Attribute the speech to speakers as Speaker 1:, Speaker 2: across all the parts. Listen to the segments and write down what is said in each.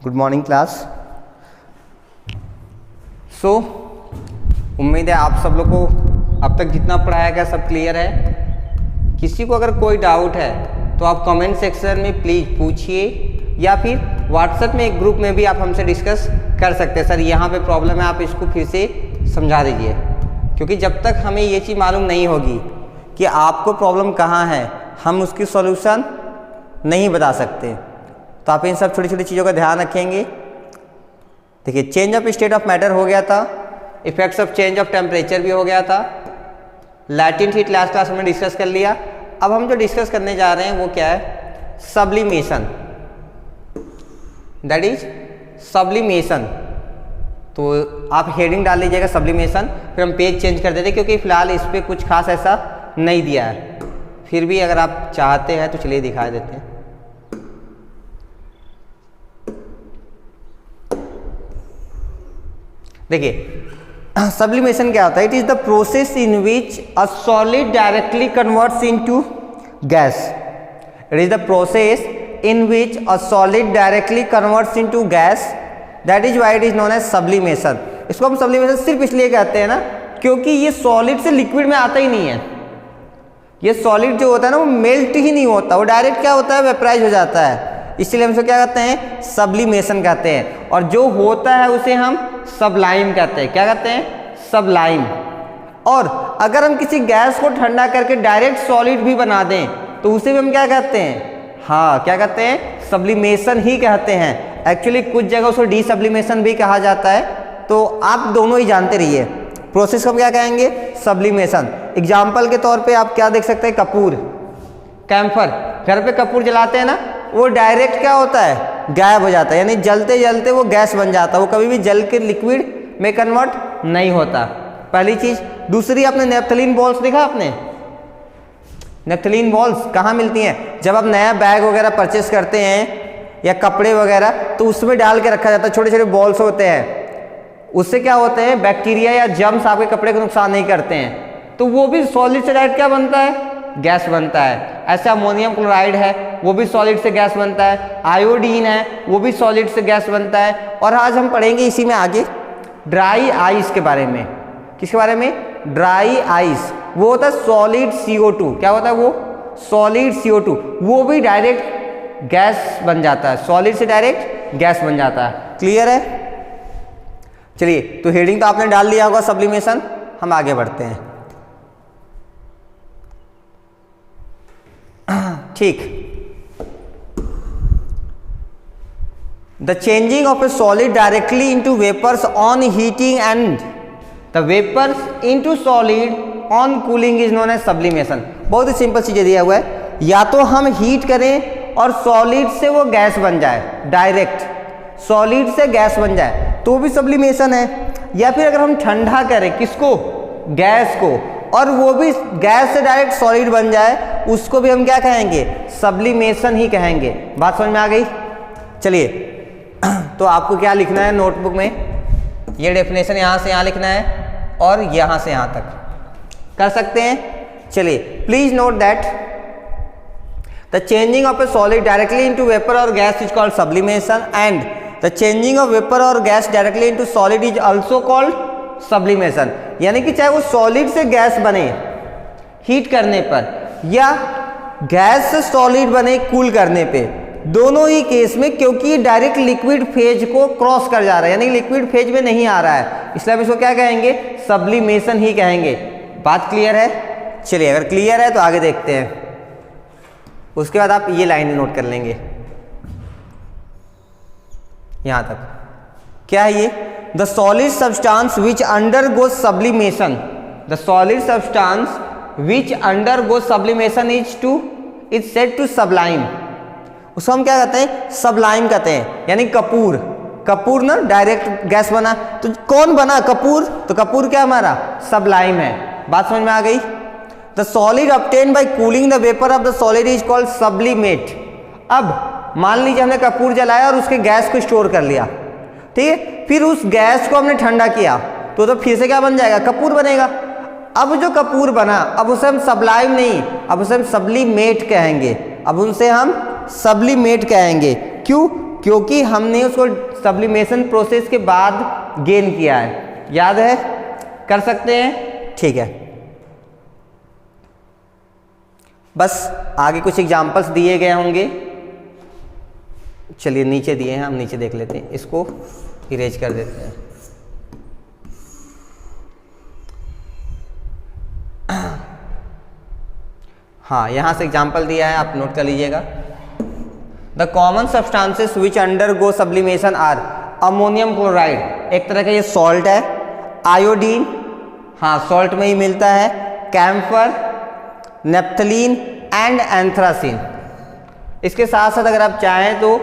Speaker 1: Good morning class. सो उम्मीद है आप सब लोग को अब तक जितना पढ़ाया गया सब क्लियर है। किसी को अगर कोई डाउट है तो आप कमेंट सेक्शन में प्लीज़ पूछिए या फिर व्हाट्सएप में एक ग्रुप में भी आप हमसे डिस्कस कर सकते हैं। सर यहाँ पे प्रॉब्लम है, आप इसको फिर से समझा दीजिए, क्योंकि जब तक हमें ये चीज़ मालूम नहीं होगी कि आपको प्रॉब्लम कहाँ है हम उसकी सॉल्यूशन नहीं बता सकते। तो आप इन सब छोटी छोटी चीज़ों का ध्यान रखेंगे। देखिए, change of state of matter हो गया था, effects of change of temperature भी हो गया था, लैटेंट हीट लास्ट क्लास में डिस्कस कर लिया। अब हम जो डिस्कस करने जा रहे हैं वो क्या है? Sublimation, that is sublimation. तो आप हेडिंग डाल लीजिएगा सब्लिमेशन, फिर हम पेज चेंज कर देते हैं क्योंकि फिलहाल इस पर कुछ खास ऐसा नहीं दिया है। फिर भी अगर आप चाहते हैं तो चलिए दिखा देते हैं। देखिए, सब्लिमेशन क्या होता है? It is the process in which a solid directly converts into gas. It is the process in which a solid directly converts into gas, that is why it is known as sublimation. इसको हम sublimation सिर्फ इसलिए कहते हैं ना क्योंकि ये solid से लिक्विड में आता ही नहीं है। ये सॉलिड जो होता है ना वो मेल्ट ही नहीं होता, वो डायरेक्ट क्या होता है? वेपराइज हो जाता है। इसलिए हम इसको क्या कहते हैं? सब्लिमेशन कहते हैं। और जो होता है उसे हम सबलाइम कहते हैं। क्या कहते हैं? सबलाइम। और अगर हम किसी गैस को ठंडा करके डायरेक्ट सॉलिड भी बना दें तो उसे भी हम क्या कहते हैं? हाँ, क्या कहते हैं? सब्लिमेशन ही कहते हैं। एक्चुअली कुछ जगह उसको डीसब्लिमेशन भी कहा जाता है, तो आप दोनों ही जानते रहिए। प्रोसेस को हम क्या कहेंगे? सब्लिमेशन। एग्जाम्पल के तौर पे आप क्या देख सकते हैं? कपूर, कैम्फर, घर पे कपूर जलाते हैं ना, वो डायरेक्ट क्या होता है? गायब हो जाता है, यानी जलते जलते वो गैस बन जाता है, वो कभी भी जल के लिक्विड में कन्वर्ट नहीं होता। पहली चीज। दूसरी, आपने नेफ्थलीन बॉल्स देखा? आपने नेफ्थलीन बॉल्स कहाँ मिलती हैं? जब आप नया बैग वगैरह परचेस करते हैं या कपड़े वगैरह, तो उसमें डाल के रखा जाता है। छोटे छोटे बॉल्स होते हैं, उससे क्या होते हैं? बैक्टीरिया या जर्म्स आपके कपड़े को नुकसान नहीं करते हैं। तो वो भी सॉलिड से डायरेक्ट क्या बनता है? गैस बनता है। ऐसे अमोनियम क्लोराइड है, वो भी सॉलिड से गैस बनता है। आयोडीन है, वो भी सॉलिड से गैस बनता है। और आज हम पढ़ेंगे इसी में आगे ड्राई आइस के बारे में। किसके बारे में? Dry ice. वो होता है सॉलिड CO2। क्या होता है वो? Solid CO2। वो भी डायरेक्ट गैस बन जाता है, सॉलिड से डायरेक्ट गैस बन जाता है। क्लियर है? चलिए, तो हेडिंग तो आपने डाल लिया होगा सब्लिमेशन। हम आगे बढ़ते हैं। ठीक। The changing of a solid directly into vapours on heating and the vapours into solid on cooling is known as sublimation. बहुत ही सिंपल चीजें दिया हुआ है। या तो हम हीट करें और सॉलिड से वो गैस बन जाए, डायरेक्ट सॉलिड से गैस बन जाए तो भी सब्लिमेशन है। या फिर अगर हम ठंडा करें, किसको? गैस को, और वो भी गैस से डायरेक्ट सॉलिड बन जाए, उसको भी हम क्या कहेंगे? सब्लिमेशन ही कहेंगे। बात समझ में आ गई? चलिए, तो आपको क्या लिखना है नोटबुक में? ये डेफिनेशन यहाँ से यहाँ लिखना है और यहाँ से यहाँ तक कर सकते हैं। चलिए, please note that the changing of a solid directly into vapour or gas is called sublimation and the changing of vapour or gas directly into solid is also called sublimation. यानी कि चाहे वो सॉलिड से gas बने heat करने पर या gas से सॉलिड बने कूल करने पे, दोनों ही केस में, क्योंकि ये डायरेक्ट लिक्विड फेज को क्रॉस कर जा रहा है, यानी लिक्विड फेज में नहीं आ रहा है, इसलिए हम इसको क्या कहेंगे? सब्लिमेशन ही कहेंगे। बात क्लियर है? चलिए, अगर क्लियर है तो आगे देखते हैं। उसके बाद आप ये लाइन नोट कर लेंगे यहां तक। क्या है ये? The solid substance which undergoes sublimation, the solid substance which undergoes sublimation is said to sublime. उसको हम क्या कहते हैं? सबलाइम कहते हैं। यानी कपूर, कपूर ना डायरेक्ट गैस बना, तो कौन बना? कपूर। तो कपूर क्या हमारा? सबलाइम है। बात समझ में आ गई? The solid obtain bye cooling the vapour of the solid is called sublimate. अब मान लीजिए हमने कपूर जलाया और उसके गैस को स्टोर कर लिया, ठीक है, फिर उस गैस को हमने ठंडा किया तो फिर से क्या बन जाएगा? कपूर बनेगा। अब जो कपूर बना, अब उसे हम सबलाइम नहीं, अब उसे हम सब्लिमेट कहेंगे। अब उनसे हम सब्लिमेट कहेंगे। क्यों? क्योंकि हमने उसको सब्लिमेशन प्रोसेस के बाद गेन किया है। याद है? कर सकते हैं? ठीक है, बस आगे कुछ एग्जाम्पल्स दिए गए होंगे। चलिए नीचे दिए हैं, हम नीचे देख लेते हैं, इसको इरेज कर देते हैं। हाँ, यहाँ से एग्जाम्पल दिया है, आप नोट कर लीजिएगा। The common substances which undergo sublimation are ammonium chloride, एक तरह का ये सॉल्ट है। आयोडीन, हाँ सॉल्ट में ही मिलता है। Camphor, naphthalene and anthracene. इसके साथ साथ अगर आप चाहें तो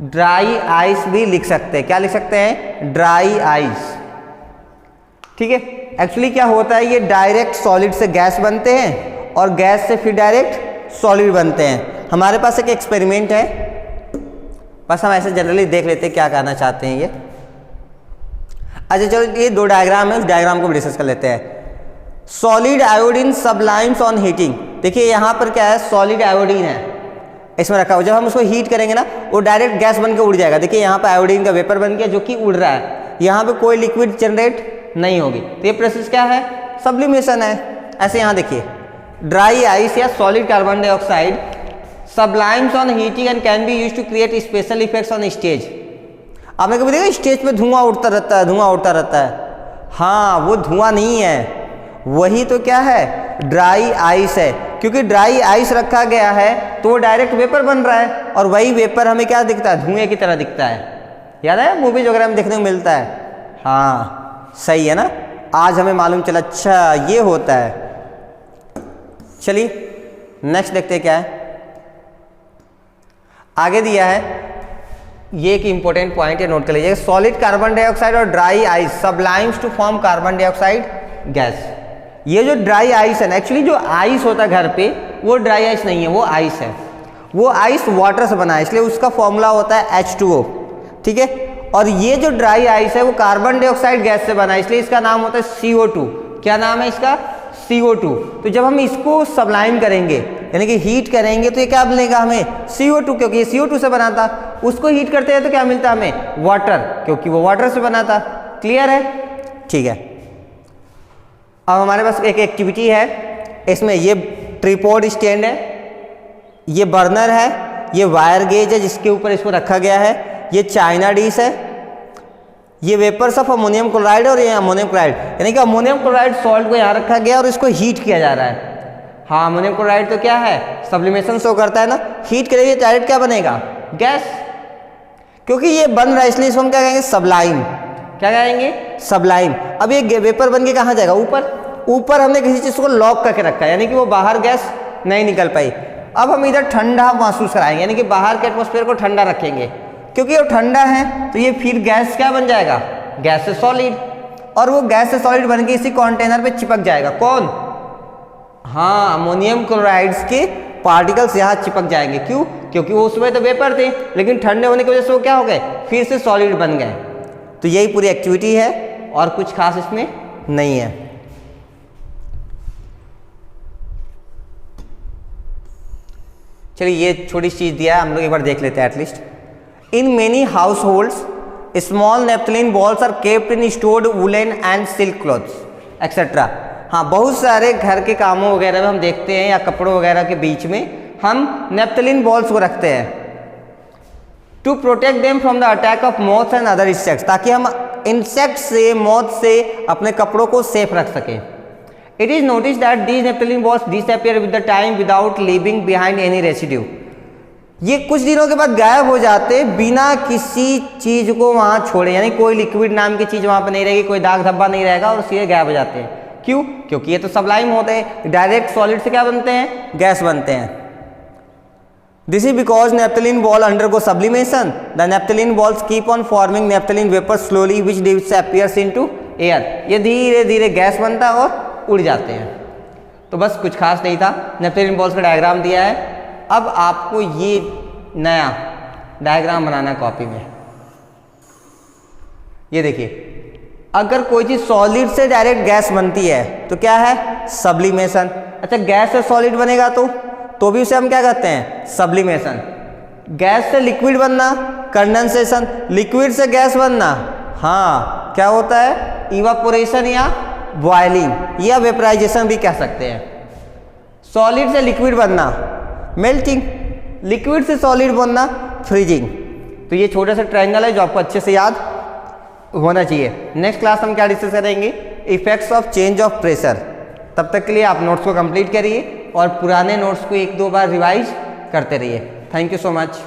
Speaker 1: ड्राई आइस भी लिख सकते हैं। क्या लिख सकते हैं? Dry ice. ठीक है, एक्चुअली क्या होता है, ये डायरेक्ट सॉलिड से गैस बनते हैं और गैस से फिर डायरेक्ट सॉलिड बनते हैं। हमारे पास एक एक्सपेरिमेंट है, बस हम ऐसे जनरली देख लेते हैं क्या कहना चाहते हैं ये। अच्छा चलो, ये दो डायग्राम है, उस डायग्राम को भी डिस्कस कर लेते हैं। Solid iodine सब्लाइम्स on heating. देखिए यहाँ पर क्या है, सॉलिड आयोडीन है इसमें रखा हुआ। जब हम उसको हीट करेंगे ना, वो डायरेक्ट गैस बन के उड़ जाएगा। देखिए यहाँ पर आयोडीन का वेपर बन गया जो कि उड़ रहा है, यहाँ पे कोई लिक्विड जनरेट नहीं होगी। तो ये प्रोसेस क्या है? सब्लिमेशन है। ऐसे यहाँ देखिए, ड्राई आइस या solid carbon dioxide sublimes on heating and can be used to create special effects on stage. आपने कभी देखा स्टेज पे धुआं उड़ता रहता है, धुआं उड़ता रहता है? हाँ, वो धुआं नहीं है, वही तो क्या है, ड्राई आइस है। क्योंकि ड्राई आइस रखा गया है तो वो डायरेक्ट वेपर बन रहा है, और वही वेपर हमें क्या दिखता है? धुएं की तरह दिखता है। याद है, मूवीज वगैरह में देखने को मिलता है। हाँ सही है ना, आज हमें मालूम चला, अच्छा ये होता है। चलिए नेक्स्ट देखते हैं क्या है आगे दिया है। ये एक इंपॉर्टेंट पॉइंट है, नोट कर लीजिएगा। सॉलिड कार्बन डाइऑक्साइड और dry ice sublimes to form carbon dioxide gas. ये जो ड्राई आइस है ना, एक्चुअली जो आइस होता है घर पे, वो ड्राई आइस नहीं है, वो आइस है। वो आइस वाटर से बना है, इसलिए उसका फॉर्मूला होता है H2O। ठीक है, और ये जो ड्राई आइस है वो कार्बन डाइऑक्साइड गैस से बना है, इसलिए इसका नाम होता है CO2। क्या नाम है इसका? CO2। तो जब हम इसको सब्लाइम करेंगे यानी कि हीट करेंगे तो ये क्या बनेगा हमें? CO2, क्योंकि ये CO2 से बना था। उसको हीट करते हैं तो क्या मिलता है हमें? वाटर, क्योंकि वो वाटर से बना था। क्लियर है? ठीक है, अब हमारे पास एक एक्टिविटी है। इसमें ये ट्रिपॉड स्टैंड है, ये बर्नर है, ये वायर गेज है जिसके ऊपर इसको रखा गया है, ये चाइना डिश है, ये वेपर्स ऑफ अमोनियम क्लोराइड और ये अमोनियम क्लोराइड, यानी कि अमोनियम क्लोराइड सॉल्ट को यहाँ रखा गया और इसको हीट किया जा रहा है। हाँ, अमोनियम क्लोराइड तो क्या है? सब्लिमेशन शो करता है ना। हीट करेंगे डायरेक्ट क्या बनेगा? गैस। क्योंकि ये बन रहा है इसलिए इसको हम क्या कहेंगे? सब्लाइम। क्या कहेंगे? सब्लाइम। अब ये वेपर बन के कहाँ जाएगा? ऊपर। ऊपर हमने किसी चीज़ को लॉक करके रखा है, यानी कि वो बाहर गैस नहीं निकल पाई। अब हम इधर ठंडा महसूस कराएंगे, यानी कि बाहर के एटमॉस्फेयर को ठंडा रखेंगे। क्योंकि वो ठंडा है तो ये फिर गैस क्या बन जाएगा? गैस से सॉलिड। और वो गैस से सॉलिड बन के इसी कंटेनर पे चिपक जाएगा। कौन? हाँ, अमोनियम क्लोराइड्स के पार्टिकल्स यहाँ चिपक जाएंगे। क्यों? क्योंकि वो उसमें तो वेपर थे, लेकिन ठंडे होने की वजह से वो क्या हो गए? फिर से सॉलिड बन गए। तो यही पूरी एक्टिविटी है और कुछ खास इसमें नहीं है। चलिए ये छोटी चीज दिया है, हम लोग एक बार देख लेते हैं at least. In many households small naphthalene balls are kept in stored woollen and silk clothes etcetera. हाँ, बहुत सारे घर के कामों वगैरह में हम देखते हैं या कपड़ों वगैरह के बीच में हम नेप्थलीन बॉल्स को रखते हैं to protect them from the attack of moths and other insects, ताकि हम इंसेक्ट से, मॉथ से अपने कपड़ों को सेफ रख सकें। It is noticed that these naphthalene balls disappear with the time without leaving behind any residue. ये कुछ दिनों के बाद गायब हो जाते बिना किसी चीज को वहां छोड़े, यानी कोई लिक्विड नाम की चीज वहां पर नहीं रहेगी, कोई दाग धब्बा नहीं रहेगा और सीधे गायब हो जाते हैं। क्यों? क्योंकि ये तो सब्लाइम होते हैं, डायरेक्ट सॉलिड से क्या बनते हैं? गैस बनते हैं। This is because naphthalene ball undergo sublimation. The naphthalene balls keep on forming naphthalene vapor slowly, which disappears into air. ये धीरे धीरे गैस बनता है और उड़ जाते हैं। तो बस कुछ खास नहीं था, नेप्थलीन बॉल्स का डायग्राम दिया है। अब आपको ये नया डायग्राम बनाना है कॉपी में। ये देखिए, अगर कोई चीज सॉलिड से डायरेक्ट गैस बनती है तो क्या है? सब्लिमेशन। अच्छा, गैस से सॉलिड बनेगा तो भी उसे हम क्या कहते हैं? सब्लिमेशन। गैस से लिक्विड बनना कंडेंसेशन, लिक्विड से गैस बनना हाँ क्या होता है इवापोरेशन या बॉइलिंग या वेपराइजेशन भी कह सकते हैं। सॉलिड से लिक्विड बनना मेल्टिंग, लिक्विड से सॉलिड बनना फ्रीजिंग। तो ये छोटा सा ट्रायंगल है जो आपको अच्छे से याद होना चाहिए। नेक्स्ट क्लास हम क्या डिस्कस करेंगे, effects of change of pressure. तब तक के लिए आप नोट्स को कंप्लीट करिए और पुराने नोट्स को 1-2 बार रिवाइज करते रहिए। Thank you so much.